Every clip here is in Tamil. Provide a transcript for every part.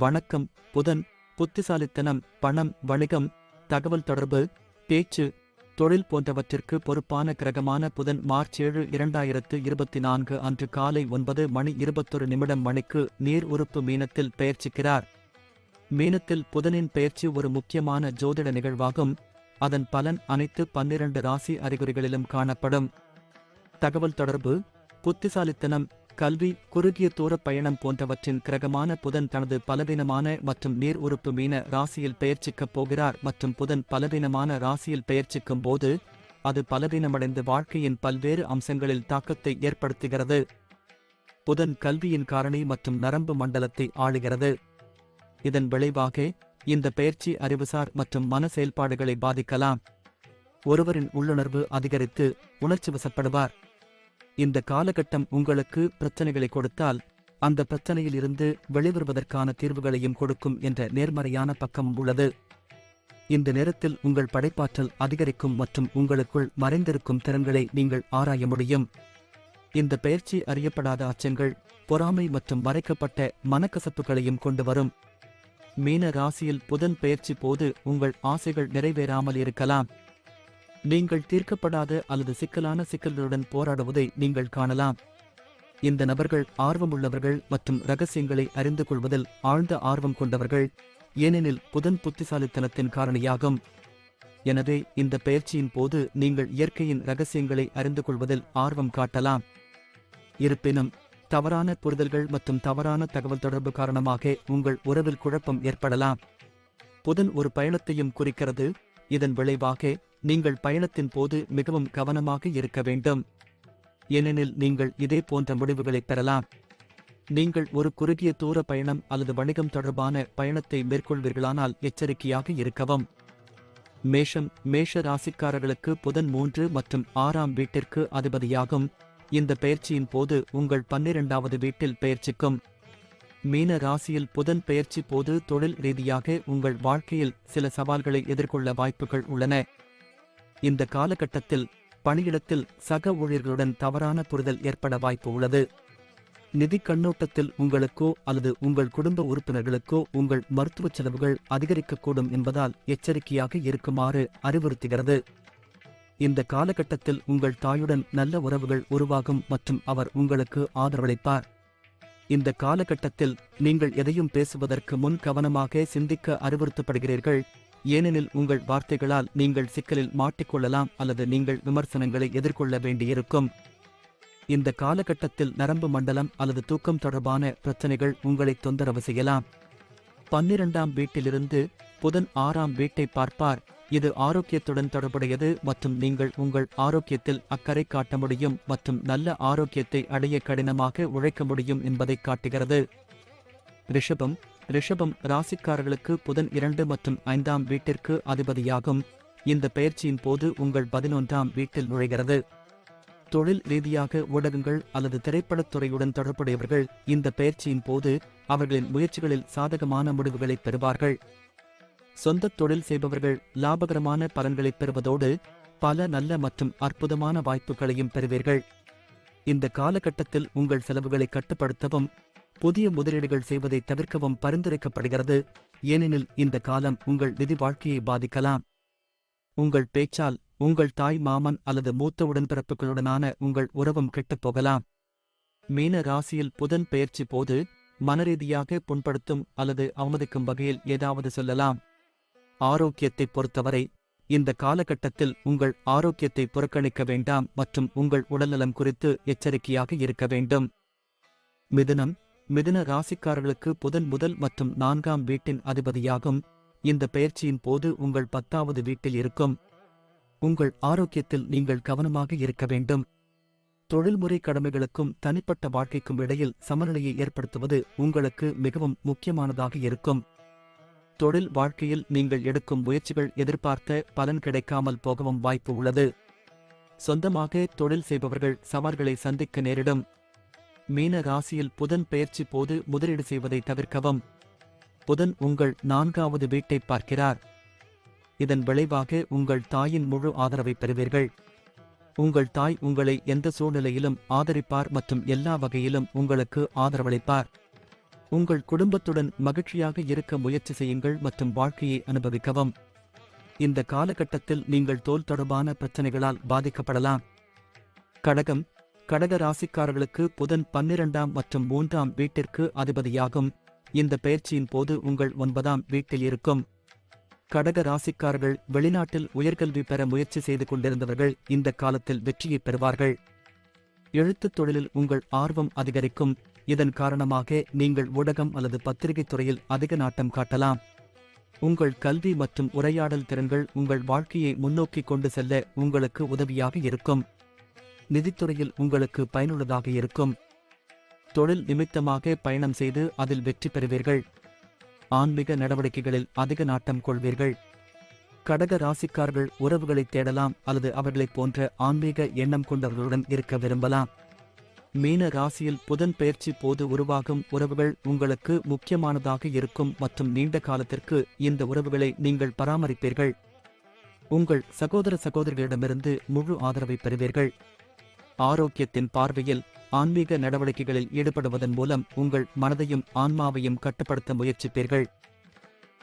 வணக்கம். புதன், புத்திசாலித்தனம், பணம், வணிகம், தகவல் தொடர்பு, பேச்சு, தொழில் போன்றவற்றிற்கு பொறுப்பான கிரகமான புதன் மார்ச் 7, 2024 அன்று காலை 9:21 மணிக்கு நீர் உறுப்பு மீனத்தில் பெயர்ச்சிக்கிறார். மீனத்தில் புதனின் பெயர்ச்சி ஒரு முக்கியமான ஜோதிட நிகழ்வாகும். அதன் பலன் அனைத்து 12 ராசி அறிகுறிகளிலும் காணப்படும். தகவல் தொடர்பு, புத்திசாலித்தனம், கல்வி, குறுகிய தூர பயணம் போன்றவற்றின் கிரகமான புதன் தனது பலவீனமான மற்றும் நீர் உறுப்பு மீன ராசியில் பெயர்ச்சிக்கப் போகிறார் மற்றும் புதன் பலவீனமான ராசியில் பெயர்ச்சிக்கும் போது அது பலவீனமடைந்து வாழ்க்கையின் பல்வேறு அம்சங்களில் தாக்கத்தை ஏற்படுத்துகிறது. புதன் கல்வியின் காரணி மற்றும் நரம்பு மண்டலத்தை ஆளுகிறது. இதன் விளைவாக இந்த பெயர்ச்சி அறிவுசார் மற்றும் மன செயல்பாடுகளை பாதிக்கலாம். ஒருவரின் உள்ளுணர்வு அதிகரித்து உணர்ச்சி வசப்படுவார். இந்த காலகட்டம் உங்களுக்கு பிரச்சனைகளை கொடுத்தால் அந்த பிரச்சனையில் இருந்து வெளிவருவதற்கான தீர்வுகளையும் கொடுக்கும் என்ற நேர்மறையான பக்கம் உள்ளது. இந்த நேரத்தில் உங்கள் படைப்பாற்றல் அதிகரிக்கும் மற்றும் உங்களுக்குள் மறைந்திருக்கும் திறன்களை நீங்கள் ஆராய முடியும். இந்த பெயர்ச்சி அறியப்படாத அச்சங்கள், பொறாமை மற்றும் மறைக்கப்பட்ட மனக்கசப்புகளையும் கொண்டு வரும். மீன ராசியில் புதன் பெயர்ச்சி போது உங்கள் ஆசைகள் நிறைவேறாமல் இருக்கலாம். நீங்கள் தீர்க்கப்படாத அல்லது சிக்கலான சிக்கல்களுடன் போராடுவதை நீங்கள் காணலாம். இந்த நபர்கள் ஆர்வமுள்ளவர்கள் மற்றும் இரகசியங்களை அறிந்து கொள்வதில் ஆழ்ந்த ஆர்வம் கொண்டவர்கள், ஏனெனில் புதன் புத்திசாலித்தனத்தின் காரணியாகும். எனவே இந்த பெயர்ச்சியின் போது நீங்கள் இயற்கையின் இரகசியங்களை அறிந்து கொள்வதில் ஆர்வம் காட்டலாம். இருப்பினும் தவறான புரிதல்கள் மற்றும் தவறான தகவல் தொடர்பு காரணமாக உங்கள் உறவில் குழப்பம் ஏற்படலாம். புதன் ஒரு பயணத்தையும் குறிக்கிறது. இதன் விளைவாக நீங்கள் பயணத்தின் போது மிகவும் கவனமாக இருக்க வேண்டும், ஏனெனில் நீங்கள் இதே போன்ற முடிவுகளை பெறலாம். நீங்கள் ஒரு குறுகிய தூர பயணம் அல்லது வணிகம் தொடர்பான பயணத்தை மேற்கொள்வீர்களானால் எச்சரிக்கையாக இருக்கவும். மேஷம், மேஷ ராசிக்காரர்களுக்கு புதன் 3 மற்றும் 6ஆம் வீட்டிற்கு அதிபதியாகும். இந்த பெயர்ச்சியின் போது உங்கள் 12வது வீட்டில் பெயர்ச்சிக்கும். மீன ராசியில் புதன் பெயர்ச்சி போது தொழில் ரீதியாக உங்கள் வாழ்க்கையில் சில சவால்களை எதிர்கொள்ள வாய்ப்புகள் உள்ளன. இந்த காலகட்டத்தில் பணியிடத்தில் சக ஊழியர்களுடன் தவறான புரிதல் ஏற்பட வாய்ப்பு உள்ளது. நிதி கண்ணோட்டத்தில் உங்களுக்கோ அல்லது உங்கள் குடும்ப உறுப்பினர்களுக்கோ உங்கள் மருத்துவ செலவுகள் அதிகரிக்கக்கூடும் என்பதால் எச்சரிக்கையாக இருக்குமாறு அறிவுறுத்துகிறது. இந்த காலகட்டத்தில் உங்கள் தாயுடன் நல்ல உறவுகள் உருவாகும் மற்றும் அவர் உங்களுக்கு ஆதரவளிப்பார். இந்த காலகட்டத்தில் நீங்கள் எதையும் பேசுவதற்கு முன் கவனமாக சிந்திக்க அறிவுறுத்தப்படுகிறீர்கள், ஏனெனில் உங்கள் வார்த்தைகளால் நீங்கள் சிக்கலில் மாட்டிக்கொள்ளலாம் அல்லது நீங்கள் விமர்சனங்களை எதிர்கொள்ள வேண்டியிருக்கும். இந்த காலகட்டத்தில் நரம்பு மண்டலம் அல்லது தூக்கம் தொடர்பான பிரச்சனைகள் உங்களை தொந்தரவு செய்யலாம். 12ஆம் வீட்டிலிருந்து புதன் 6ஆம் வீட்டை பார்ப்பார். இது ஆரோக்கியத்துடன் தொடர்புடையது மற்றும் நீங்கள் உங்கள் ஆரோக்கியத்தில் அக்கறை காட்ட முடியும் மற்றும் நல்ல ஆரோக்கியத்தை அடைய கடினமாக உழைக்க முடியும் என்பதை காட்டுகிறது. ரிஷபம், ரிஷபம் ராசிக்காரர்களுக்கு புதன் 2 மற்றும் 5ஆம் வீட்டிற்கு அதிபதியாகும். இந்த பெயர்ச்சியின் போது உங்கள் 11ஆம் வீட்டில் நுழைகிறது. தொழில் ரீதியாக ஊடகங்கள் அல்லது திரைப்படத்துறையுடன் தொடர்புடையவர்கள் இந்த பெயர்ச்சியின் போது அவர்களின் முயற்சிகளில் சாதகமான முடிவுகளை பெறுவார்கள். சொந்த தொழில் செய்பவர்கள் லாபகரமான பலன்களை பெறுவதோடு பல நல்ல மற்றும் அற்புதமான வாய்ப்புகளையும் பெறுவீர்கள். இந்த காலகட்டத்தில் உங்கள் செலவுகளை கட்டுப்படுத்தவும் புதிய முதலீடுகள் செய்வதை தவிர்க்கவும் பரிந்துரைக்கப்படுகிறது, ஏனெனில் இந்த காலம் உங்கள் நிதி வாழ்க்கையை பாதிக்கலாம். உங்கள் பேச்சால் உங்கள் தாய், மாமன் அல்லது மூத்த உடன்பிறப்புகளுடனான உங்கள் உறவும் கெட்டுப்போகலாம். மீன ராசியில் புதன் பெயர்ச்சி போது மனரீதியாக புண்படுத்தும் அல்லது அவமதிக்கும் வகையில் ஏதாவது சொல்லலாம். ஆரோக்கியத்தை பொறுத்தவரை இந்த காலகட்டத்தில் உங்கள் ஆரோக்கியத்தை புறக்கணிக்க வேண்டாம் மற்றும் உங்கள் உடல்நலம் குறித்து எச்சரிக்கையாக இருக்க வேண்டும். மிதுனம், மிதுன ராசிக்காரர்களுக்கு புதன் முதல் மற்றும் 4ஆம் வீட்டின் அதிபதியாகும். இந்த பெயர்ச்சியின் போது உங்கள் 10வது வீட்டில் இருக்கும். உங்கள் ஆரோக்கியத்தில் நீங்கள் கவனமாக இருக்க வேண்டும். தொழில்முறை கடமைகளுக்கும் தனிப்பட்ட வாழ்க்கைக்கும் இடையில் சமநிலையை ஏற்படுத்துவது உங்களுக்கு மிகவும் முக்கியமானதாக இருக்கும். தொழில் வாழ்க்கையில் நீங்கள் எடுக்கும் முயற்சிகள் எதிர்பார்த்த பலன் கிடைக்காமல் போகவும் வாய்ப்பு உள்ளது. சொந்தமாக தொழில் செய்பவர்கள் சவால்களை சந்திக்க நேரிடும். மீன ராசியில் புதன் பெயர்ச்சி போது முதலீடு செய்வதை தவிர்க்கவும். புதன் உங்கள் 4வது வீட்டை பார்க்கிறார். இதன் விளைவாக உங்கள் தாயின் முழு ஆதரவை பெறுவீர்கள். உங்கள் தாய் உங்களை எந்த சூழ்நிலையிலும் ஆதரிப்பார் மற்றும் எல்லா வகையிலும் உங்களுக்கு ஆதரவளிப்பார். உங்கள் குடும்பத்துடன் மகிழ்ச்சியாக இருக்க முயற்சி செய்யுங்கள் மற்றும் வாழ்க்கையை அனுபவிக்கவும். இந்த காலகட்டத்தில் நீங்கள் தோல் தொடர்பான பிரச்சனைகளால் பாதிக்கப்படலாம். கடகம். கடக ராசிக்காரர்களுக்கு புதன் 12ஆம் மற்றும் 3ஆம் வீட்டிற்கு அதிபதியாகும். இந்த பெயர்ச்சியின் போது உங்கள் 9ஆம் வீட்டில் இருக்கும். கடக ராசிக்காரர்கள் வெளிநாட்டில் உயர்கல்வி பெற முயற்சி செய்து கொண்டிருந்தவர்கள் இந்த காலத்தில் வெற்றியை பெறுவார்கள். எழுத்துத் தொழிலில் உங்கள் ஆர்வம் அதிகரிக்கும். இதன் காரணமாக நீங்கள் ஊடகம் அல்லது பத்திரிகை துறையில் அதிக நாட்டம் காட்டலாம். உங்கள் கல்வி மற்றும் உரையாடல் திறன்கள் உங்கள் வாழ்க்கையை முன்னோக்கி கொண்டு செல்ல உங்களுக்கு உதவியாக இருக்கும். நிதித்துறையில் உங்களுக்கு பயனுள்ளதாக இருக்கும். தொழில் நிமித்தமாக பயணம் செய்து அதில் வெற்றி பெறுவீர்கள். ஆன்மீக நடவடிக்கைகளில் அதிக நாட்டம் கொள்வீர்கள். கடக ராசிக்காரர்கள் உறவுகளை தேடலாம் அல்லது அவர்களைப் போன்ற ஆன்மீக எண்ணம் கொண்டவர்களுடன் இருக்க விரும்பலாம். மீன ராசியில் புதன் பெயர்ச்சி போது உருவாகும் உறவுகள் உங்களுக்கு முக்கியமானதாக இருக்கும் மற்றும் நீண்ட காலத்திற்கு இந்த உறவுகளை நீங்கள் பராமரிப்பீர்கள். உங்கள் சகோதர சகோதரிகளிடமிருந்து முழு ஆதரவை பெறுவீர்கள். ஆரோக்கியத்தின் பார்வையில் ஆன்மீக நடவடிக்கைகளில் ஈடுபடுவதன் மூலம் உங்கள் மனதையும் ஆன்மாவையும் கட்டுப்படுத்த முயற்சிப்பீர்கள்.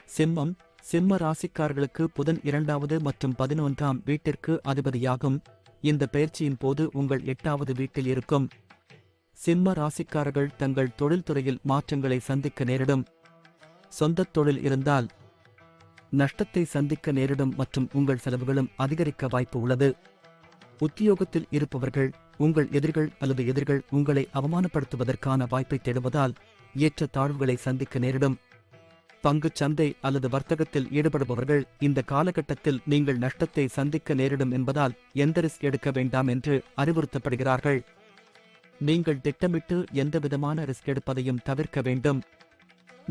சிம்மம். சிம்ம ராசிக்காரர்களுக்கு புதன் 2வது மற்றும் 11ஆம் வீட்டிற்கு அதிபதியாகும். இந்த பெயர்ச்சியின் போது உங்கள் 8வது வீட்டில் இருக்கும். சிம்ம ராசிக்காரர்கள் தங்கள் தொழில்துறையில் மாற்றங்களை சந்திக்க நேரிடும். சொந்தத் தொழில் இருந்தால் நஷ்டத்தை சந்திக்க நேரிடும் மற்றும் உங்கள் செலவுகளும் அதிகரிக்க வாய்ப்பு உள்ளது. உத்தியோகத்தில் இருப்பவர்கள் உங்கள் எதிரிகள் அல்லது எதிரிகள் உங்களை அவமானப்படுத்துவதற்கான வாய்ப்பை தேடுவதால் ஏற்ற தாழ்வுகளை சந்திக்க நேரிடும். பங்குச் சந்தை அல்லது வர்த்தகத்தில் ஈடுபடுபவர்கள் இந்த காலகட்டத்தில் நீங்கள் நஷ்டத்தை சந்திக்க நேரிடும் என்பதால் எந்த ரிஸ்க் எடுக்க வேண்டாம் என்று அறிவுறுத்தப்படுகிறார்கள். நீங்கள் திட்டமிட்டு எந்தவிதமான ரிஸ்க் எடுப்பதையும் தவிர்க்க வேண்டும்.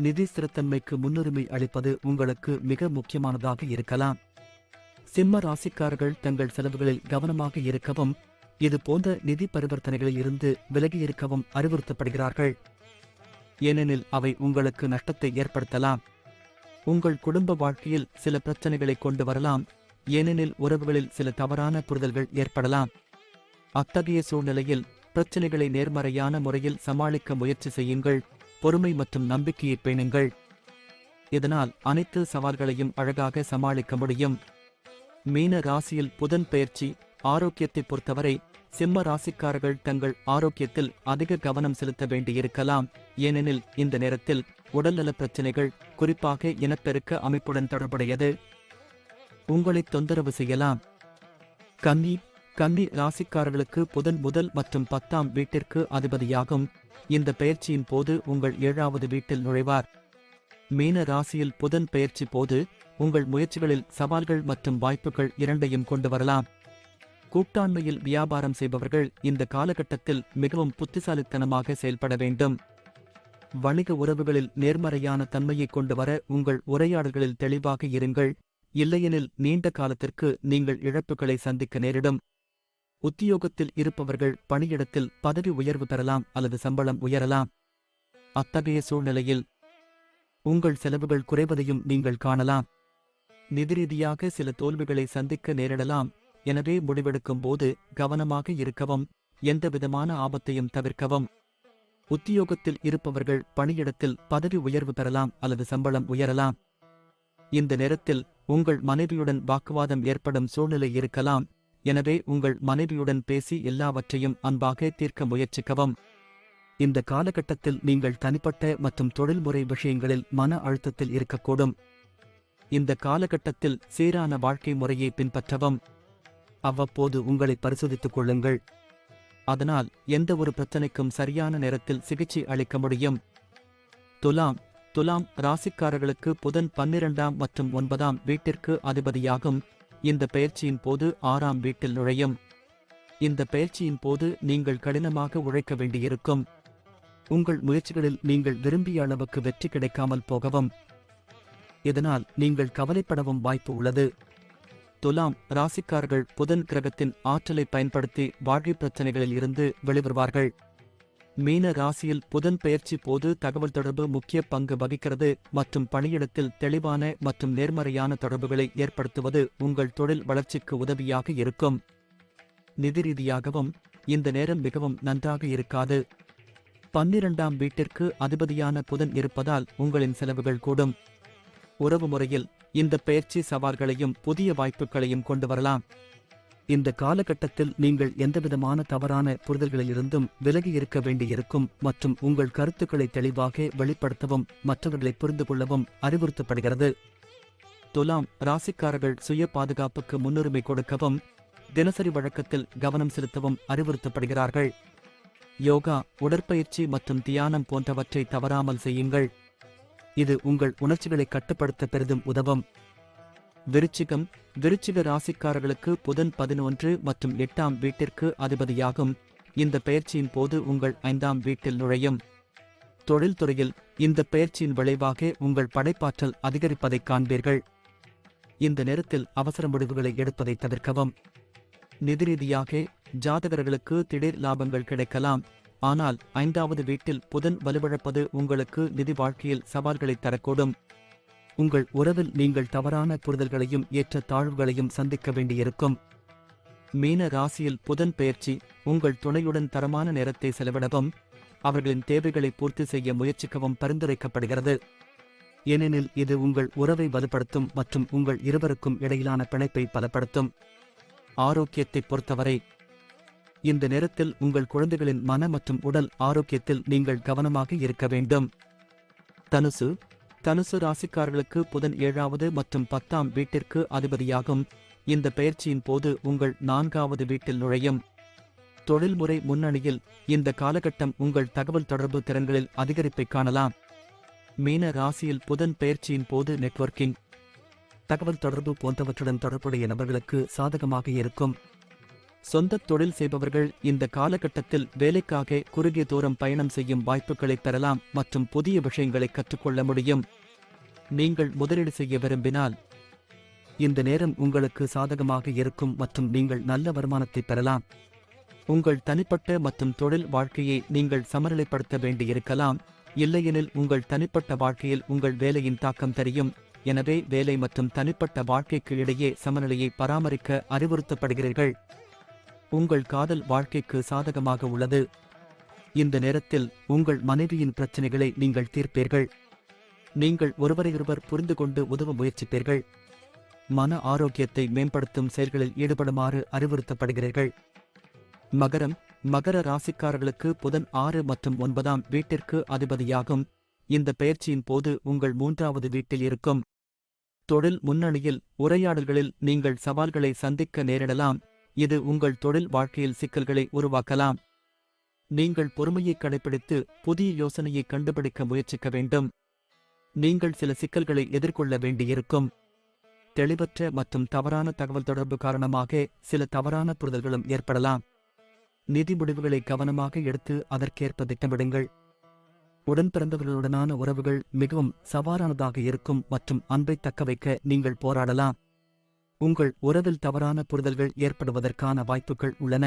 நிதி ஸ்திரத்தன்மைக்கு முன்னுரிமை அளிப்பது உங்களுக்கு மிக முக்கியமானதாக இருக்கலாம். சிம்ம ராசிக்காரர்கள் தங்கள் செலவுகளில் கவனமாக இருக்கவும் இது போன்ற நிதி பரிவர்த்தனைகளில் இருந்து விலகியிருக்கவும் அறிவுறுத்தப்படுகிறார்கள். ஏனெனில் அவை உங்களுக்கு நஷ்டத்தை ஏற்படுத்தலாம். உங்கள் குடும்ப வாழ்க்கையில் சில பிரச்சனைகளை கொண்டு வரலாம். ஏனெனில் உறவுகளில் சில தவறான புரிதல்கள் ஏற்படலாம். அத்தகைய சூழ்நிலையில் பிரச்சனைகளை நேர்மறையான முறையில் சமாளிக்க முயற்சி செய்யுங்கள். பொறுமை மற்றும் நம்பிக்கையை பேணுங்கள். இதனால் அனைத்து சவால்களையும் அழகாக சமாளிக்க முடியும். மீன ராசியில் புதன் பெயர்ச்சி. ஆரோக்கியத்தை பொறுத்தவரை சிம்ம ராசிக்காரர்கள் தங்கள் ஆரோக்கியத்தில் அதிக கவனம் செலுத்த வேண்டியிருக்கலாம். ஏனெனில் இந்த நேரத்தில் உடல்நல பிரச்சினைகள், குறிப்பாக இனப்பெருக்க அமைப்புடன் தொடர்புடையது, உங்களை தொந்தரவு செய்யலாம். கன்னி. கன்னி ராசிக்காரர்களுக்கு புதன் முதல் மற்றும் 10ஆம் வீட்டிற்கு அதிபதியாகும். இந்த பெயர்ச்சியின் போது உங்கள் 7வது வீட்டில் நுழைவார். மீன ராசியில் புதன் பெயர்ச்சி போது உங்கள் முயற்சிகளில் சவால்கள் மற்றும் வாய்ப்புகள் இரண்டையும் கொண்டு வரலாம். கூட்டாண்மையில் வியாபாரம் செய்பவர்கள் இந்த காலகட்டத்தில் மிகவும் புத்திசாலித்தனமாக செயல்பட வேண்டும். வணிக உறவுகளில் நேர்மறையான தன்மையை கொண்டு வர உங்கள் உரையாடல்களில் தெளிவாக இருங்கள். இல்லையெனில் நீண்ட காலத்திற்கு நீங்கள் இழப்புகளை சந்திக்க நேரிடும். உத்தியோகத்தில் இருப்பவர்கள் பணியிடத்தில் பதவி உயர்வு பெறலாம் அல்லது சம்பளம் உயரலாம். அத்தகைய சூழ்நிலையில் உங்கள் செலவுகள் குறைவதையும் நீங்கள் காணலாம். நிதிரீதியாக சில தோல்விகளை சந்திக்க நேரிடலாம். எனவே முடிவெடுக்கும் போது கவனமாக இருக்கவும், எந்தவிதமான ஆபத்தையும் தவிர்க்கவும். உத்தியோகத்தில் இருப்பவர்கள் பணியிடத்தில் பதவி உயர்வு பெறலாம் அல்லது சம்பளம் உயரலாம். இந்த நேரத்தில் உங்கள் மனைவியுடன் வாக்குவாதம் ஏற்படும் சூழ்நிலை இருக்கலாம். எனவே உங்கள் மனைவியுடன் பேசி எல்லாவற்றையும் அன்பாக தீர்க்க முயற்சிக்கவும். இந்த காலகட்டத்தில் நீங்கள் தனிப்பட்ட மற்றும் தொழில்முறை விஷயங்களில் மன அழுத்தத்தில் இருக்கக்கூடும். இந்த காலகட்டத்தில் சீரான வாழ்க்கை முறையை பின்பற்றவும். அவ்வப்போது உங்களை பரிசோதித்துக் கொள்ளுங்கள். அதனால் எந்த ஒரு பிரச்சனைக்கும் சரியான நேரத்தில் சிகிச்சை அளிக்க முடியும். துலாம். துலாம் ராசிக்காரர்களுக்கு புதன் 12ஆம் மற்றும் 9ஆம் வீட்டிற்கு அதிபதியாகும். இந்த பெயர்ச்சியின் போது 6ஆம் வீட்டில் நுழையும். இந்த பெயர்ச்சியின் போது நீங்கள் கடினமாக உழைக்க வேண்டியிருக்கும். உங்கள் முயற்சிகளில் நீங்கள் விரும்பிய அளவுக்கு வெற்றி கிடைக்காமல் போகவும். இதனால் நீங்கள் கவலைப்படவும் வாய்ப்பு உள்ளது. துலாம் ராசிக்காரர்கள் புதன் கிரகத்தின் ஆற்றலை பயன்படுத்தி வாழ்க்கை பிரச்சனைகளில் இருந்து வெளிவருவார்கள். மீன ராசியில் புதன் பெயர்ச்சி போது தகவல் தொடர்பு முக்கிய பங்கு வகிக்கிறது மற்றும் பணியிடத்தில் தெளிவான மற்றும் நேர்மறையான தொடர்புகளை ஏற்படுத்துவது உங்கள் தொழில் வளர்ச்சிக்கு உதவியாக இருக்கும். நிதி ரீதியாகவும் இந்த நேரம் மிகவும் நன்றாக இருக்காது. 12ஆம் வீட்டிற்கு அதிபதியான புதன் இருப்பதால் உங்களின் செலவுகள் கூடும். உறவு முறையில் இந்த பெயர்ச்சி சவால்களையும் புதிய வாய்ப்புகளையும் கொண்டு வரலாம். இந்த காலகட்டத்தில் நீங்கள் எந்தவிதமான தவறான புரிதல்களிலிருந்தும் விலகி இருக்க வேண்டியிருக்கும் மற்றும் உங்கள் கருத்துக்களை தெளிவாக வெளிப்படுத்தவும் மற்றவர்களை புரிந்து கொள்ளவும் அறிவுறுத்தப்படுகிறது. துலாம் ராசிக்காரர்கள் சுய பாதுகாப்புக்கு முன்னுரிமை கொடுக்கவும் தினசரி வழக்கத்தில் கவனம் செலுத்தவும் அறிவுறுத்தப்படுகிறார்கள். யோகா, உடற்பயிற்சி மற்றும் தியானம் போன்றவற்றை தவறாமல் செய்யுங்கள். இது உங்கள் உணர்ச்சிகளை கட்டுப்படுத்த பெரிதும் உதவும். விருச்சிகம் விருச்சிக ராசிக்காரர்களுக்கு புதன் 11 மற்றும் 8ஆம் வீட்டிற்கு அதிபதியாகும். இந்த பெயர்ச்சியின் போது உங்கள் 5ஆம் வீட்டில் நுழையும். தொழில்துறையில் இந்த பெயர்ச்சியின் விளைவாக உங்கள் படைப்பாற்றல் அதிகரிப்பதைக் காண்பீர்கள். இந்த நேரத்தில் அவசர முடிவுகளை எடுப்பதை தவிர்க்கவும். நிதி ரீதியாக ஜாதகர்களுக்கு திடீர் லாபங்கள் கிடைக்கலாம். ஆனால் 5வது வீட்டில் புதன் வலுவிழப்பது உங்களுக்கு நிதி வாழ்க்கையில் சவால்களை தரக்கூடும். உங்கள் உறவில் நீங்கள் தவறான புரிதல்களையும் ஏற்ற தாழ்வுகளையும் சந்திக்க வேண்டியிருக்கும். மீன ராசியில் புதன் பெயர்ச்சி உங்கள் துணையுடன் தரமான நேரத்தை செலவிடவும் அவர்களின் தேவைகளை பூர்த்தி செய்ய முயற்சிக்கவும் பரிந்துரைக்கப்படுகிறது. ஏனெனில் இது உங்கள் உறவை வலுப்படுத்தும் மற்றும் உங்கள் இருவருக்கும் இடையிலான பிணைப்பை பலப்படுத்தும். ஆரோக்கியத்தை பொறுத்தவரை இந்த நேரத்தில் உங்கள் குழந்தைகளின் மன மற்றும் உடல் ஆரோக்கியத்தில் நீங்கள் கவனமாக இருக்க வேண்டும். தனுசு ராசிக்காரர்களுக்கு புதன் 7வது மற்றும் 10ஆம் வீட்டிற்கு அதிபதியாகும். இந்த பெயர்ச்சியின் போது உங்கள் 4வது வீட்டில் நுழையும். தொழில்முறை முன்னணியில் இந்த காலகட்டம் உங்கள் தகவல் தொடர்பு திறன்களில் அதிகரிப்பை காணலாம். மீன ராசியில் புதன் பெயர்ச்சியின் போது நெட்வொர்க்கிங், தகவல் தொடர்பு போன்றவற்றுடன் தொடர்புடைய நபர்களுக்கு சாதகமாக இருக்கும். சொந்த தொழில் செய்பவர்கள் இந்த காலகட்டத்தில் வேலைக்காக குறுகிய தூரம் பயணம் செய்யும் வாய்ப்புகளை பெறலாம் மற்றும் புதிய விஷயங்களை கற்றுக்கொள்ள முடியும். நீங்கள் முதலீடு செய்ய விரும்பினால் இந்த நேரம் உங்களுக்கு சாதகமாக இருக்கும் மற்றும் நீங்கள் நல்ல வருமானத்தை பெறலாம். உங்கள் தனிப்பட்ட மற்றும் தொழில் வாழ்க்கையை நீங்கள் சமநிலைப்படுத்த வேண்டியிருக்கலாம். இல்லையெனில் உங்கள் தனிப்பட்ட வாழ்க்கையில் உங்கள் வேலையின் தாக்கம் தெரியும். எனவே வேலை மற்றும் தனிப்பட்ட வாழ்க்கைக்கு இடையே சமநிலையை பராமரிக்க அறிவுறுத்தப்படுகிறீர்கள். உங்கள் காதல் வாழ்க்கைக்கு சாதகமாக உள்ளது. இந்த நேரத்தில் உங்கள் மனைவியின் பிரச்சனைகளை நீங்கள் தீர்ப்பீர்கள். நீங்கள் ஒருவரையொருவர் புரிந்து கொண்டு உதவ முயற்சிப்பீர்கள். மன ஆரோக்கியத்தை மேம்படுத்தும் செயல்களில் ஈடுபடுமாறு அறிவுறுத்தப்படுகிறீர்கள். மகர ராசிக்காரர்களுக்கு புதன் 6 மற்றும் 9ஆம் வீட்டிற்கு அதிபதியாகும். இந்த பெயர்ச்சியின் போது உங்கள் 3வது வீட்டில் இருக்கும். தொழில் முன்னணியில் உரையாடல்களில் நீங்கள் சவால்களை சந்திக்க நேரிடலாம். இது உங்கள் தொழில் வாழ்க்கையில் சிக்கல்களை உருவாக்கலாம். நீங்கள் பொறுமையை கடைபிடித்து புதிய யோசனையை கண்டுபிடிக்க முயற்சிக்க வேண்டும். நீங்கள் சில சிக்கல்களை எதிர்கொள்ள வேண்டியிருக்கும். தெளிவற்ற மற்றும் தவறான தகவல் தொடர்பு காரணமாக சில தவறான புரிதல்களும் ஏற்படலாம். நிதி முடிவுகளை கவனமாக எடுத்து அதற்கேற்ப திட்டமிடுங்கள். உடன்பிறந்தவர்களுடனான உறவுகள் மிகவும் சவாலானதாக இருக்கும் மற்றும் அன்பை தக்கவைக்க நீங்கள் போராடலாம். உங்கள் உறவில் தவறான புரிதல்கள் ஏற்படுவதற்கான வாய்ப்புகள் உள்ளன.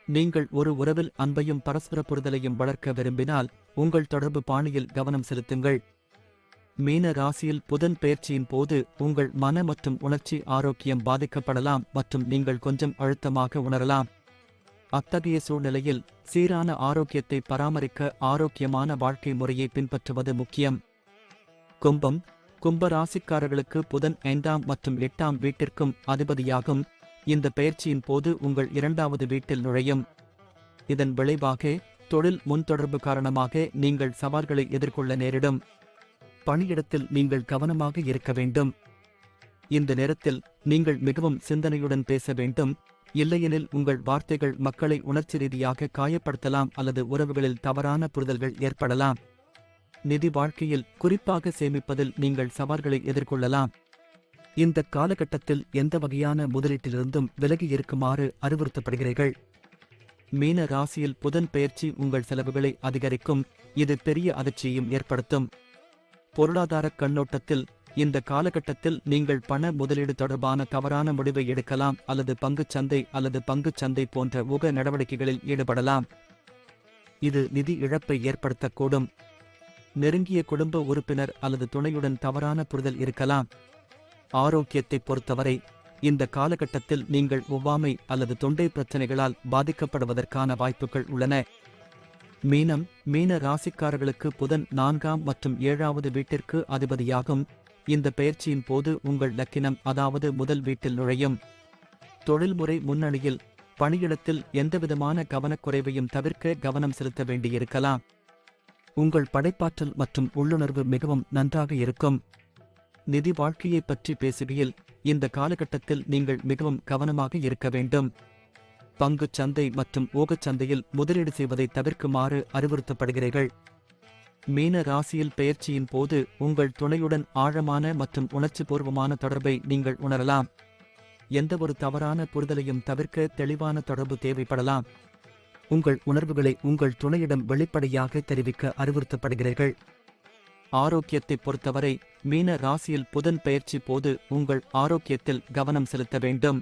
நீங்கள் ஒரு உறவில் அன்பையும் பரஸ்பர புரிதலையும் வளர்க்க விரும்பினால் உங்கள் தொடர்பு பாணியில் கவனம் செலுத்துங்கள். மீன ராசியில் புதன் பெயர்ச்சியின் போது உங்கள் மன மற்றும் உணர்ச்சி ஆரோக்கியம் பாதிக்கப்படலாம் மற்றும் நீங்கள் கொஞ்சம் அழுத்தமாக உணரலாம். அத்தகைய சூழ்நிலையில் சீரான ஆரோக்கியத்தை பராமரிக்க ஆரோக்கியமான வாழ்க்கை முறையை பின்பற்றுவது முக்கியம். கும்ப ராசிக்காரர்களுக்கு புதன் 5ஆம் மற்றும் 8ஆம் வீட்டிற்கும் அதிபதியாகும். இந்த பெயர்ச்சியின் போது உங்கள் 2வது வீட்டில் நுழையும். இதன் விளைவாக தொழில் முன்தொடர்பு காரணமாக நீங்கள் சவால்களை எதிர்கொள்ள நேரிடும். பணியிடத்தில் நீங்கள் கவனமாக இருக்க வேண்டும். இந்த நேரத்தில் நீங்கள் மிகவும் சிந்தனையுடன் பேச வேண்டும். இல்லையெனில் உங்கள் வார்த்தைகள் மக்களை உணர்ச்சி ரீதியாக காயப்படுத்தலாம் அல்லது உறவுகளில் தவறான புரிதல்கள் ஏற்படலாம். நிதி வாழ்க்கையில் குறிப்பாக சேமிப்பதில் நீங்கள் சவால்களை எதிர்கொள்ளலாம். இந்த காலகட்டத்தில் எந்த வகையான முதலீட்டிலிருந்தும் விலகி இருக்குமாறு அறிவுறுத்தப்படுகிறீர்கள். மீன ராசியில் புதன் பெயர்ச்சி உங்கள் செலவுகளை அதிகரிக்கும். இது பெரிய அதிர்ச்சியையும் ஏற்படுத்தும். பொருளாதார கண்ணோட்டத்தில் இந்த காலகட்டத்தில் நீங்கள் பண முதலீடு தொடர்பான தவறான முடிவை எடுக்கலாம் அல்லது பங்குச்சந்தை அல்லது பங்குச்சந்தை போன்ற ஊக நடவடிக்கைகளில் ஈடுபடலாம். இது நிதி இழப்பை ஏற்படுத்தக்கூடும். நெருங்கிய குடும்ப உறுப்பினர் அல்லது துணையுடன் தவறான புரிதல் இருக்கலாம். ஆரோக்கியத்தை பொறுத்தவரை இந்த காலகட்டத்தில் நீங்கள் ஒவ்வாமை அல்லது தொண்டை பிரச்சனைகளால் பாதிக்கப்படுவதற்கான வாய்ப்புகள் உள்ளன. மீனம் மீன ராசிக்காரர்களுக்கு புதன் 4ஆம் மற்றும் 7வது வீட்டிற்கு அதிபதியாகும். இந்த பெயர்ச்சியின் போது உங்கள் லக்கினம் அதாவது முதல் வீட்டில் நுழையும். தொழில்முறை முன்னணியில் பணியிடத்தில் எந்தவிதமான கவனக்குறைவையும் தவிர்க்க கவனம் செலுத்த வேண்டியிருக்கலாம். உங்கள் படைப்பாற்றல் மற்றும் உள்ளுணர்வு மிகவும் நன்றாக இருக்கும். நிதி வாழ்க்கையை பற்றி பேசுகையில் இந்த காலகட்டத்தில் நீங்கள் மிகவும் கவனமாக இருக்க வேண்டும். பங்குச் சந்தை மற்றும் ஊகச் சந்தையில் முதலீடு செய்வதை தவிர்க்குமாறு அறிவுறுத்தப்படுகிறீர்கள். மீன ராசியில் பெயர்ச்சியின் போது உங்கள் துணையுடன் ஆழமான மற்றும் உணர்ச்சிபூர்வமான தொடர்பை நீங்கள் உணரலாம். எந்தவொரு தவறான புரிதலையும் தவிர்க்க தெளிவான தொடர்பு தேவைப்படலாம். உங்கள் உணர்வுகளை உங்கள் துணையிடம் வெளிப்படையாக தெரிவிக்க அறிவுறுத்தப்படுகிறீர்கள். ஆரோக்கியத்தை பொறுத்தவரை மீன ராசியில் புதன் பெயர்ச்சி போது உங்கள் ஆரோக்கியத்தில் கவனம் செலுத்த வேண்டும்.